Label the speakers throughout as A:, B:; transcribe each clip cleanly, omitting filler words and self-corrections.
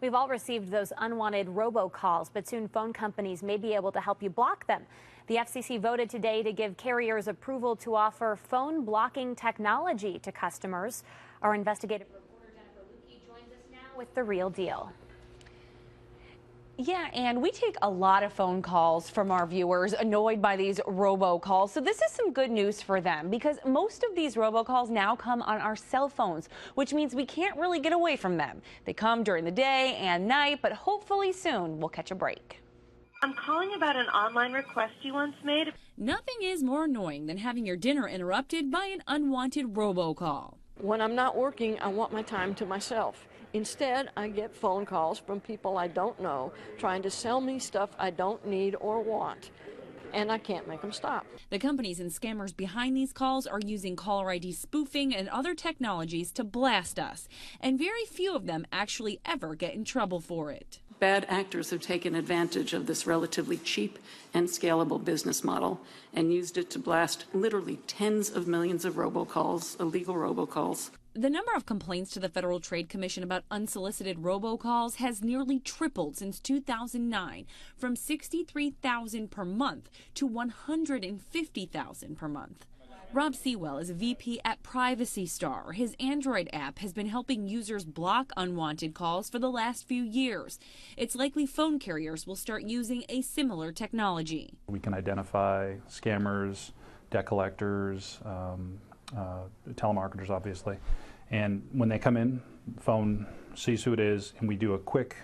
A: We've all received those unwanted robocalls, but soon phone companies may be able to help you block them. The FCC voted today to give carriers approval to offer phone blocking technology to customers. Our investigative reporter Jennifer Lukey joins us now with the real deal.
B: Yeah, and we take a lot of phone calls from our viewers annoyed by these robocalls. So this is some good news for them because most of these robocalls now come on our cell phones, which means we can't really get away from them. They come during the day and night, but hopefully soon we'll catch a break.
C: I'm calling about an online request you once made.
D: Nothing is more annoying than having your dinner interrupted by an unwanted robocall.
E: When I'm not working, I want my time to myself. Instead, I get phone calls from people I don't know trying to sell me stuff I don't need or want, and I can't make them stop.
D: The companies and scammers behind these calls are using caller ID spoofing and other technologies to blast us, and very few of them actually ever get in trouble for it.
F: Bad actors have taken advantage of this relatively cheap and scalable business model and used it to blast literally tens of millions of robocalls, illegal robocalls.
D: The number of complaints to the Federal Trade Commission about unsolicited robocalls has nearly tripled since 2009, from 63,000 per month to 150,000 per month. Rob Sewell is a VP at Privacy Star. His Android app has been helping users block unwanted calls for the last few years. It's likely phone carriers will start using a similar technology.
G: We can identify scammers, debt collectors, telemarketers, obviously. And when they come in, the phone sees who it is, and we do a quick,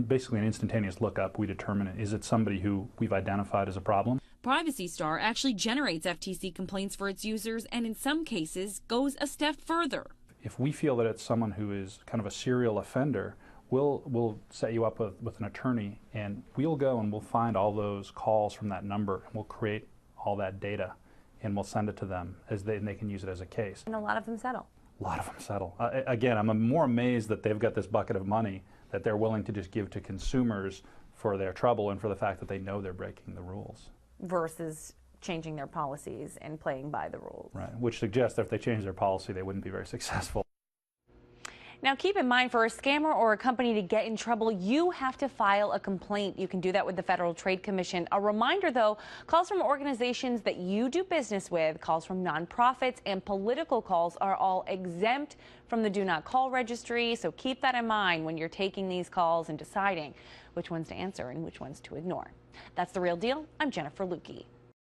G: basically an instantaneous lookup. We determine, is it somebody who we've identified as a problem?
D: Privacy Star actually generates FTC complaints for its users and in some cases goes a step further.
G: If we feel that it's someone who is kind of a serial offender, we'll set you up with an attorney, and we'll go and we'll find all those calls from that number, and we'll create all that data, and we'll send it to them and they can use it as a case.
B: And a lot of them settle.
G: A lot of them settle. Again, I'm more amazed that they've got this bucket of money that they're willing to just give to consumers for their trouble and for the fact that they know they're breaking the rules.
B: Versus changing their policies and playing by the rules.
G: Right, which suggests that if they change their policy, they wouldn't be very successful.
B: Now keep in mind, for a scammer or a company to get in trouble, you have to file a complaint. You can do that with the Federal Trade Commission. A reminder though, calls from organizations that you do business with, calls from nonprofits, and political calls are all exempt from the Do Not Call registry. So keep that in mind when you're taking these calls and deciding which ones to answer and which ones to ignore. That's The Real Deal. I'm Jennifer Lukey.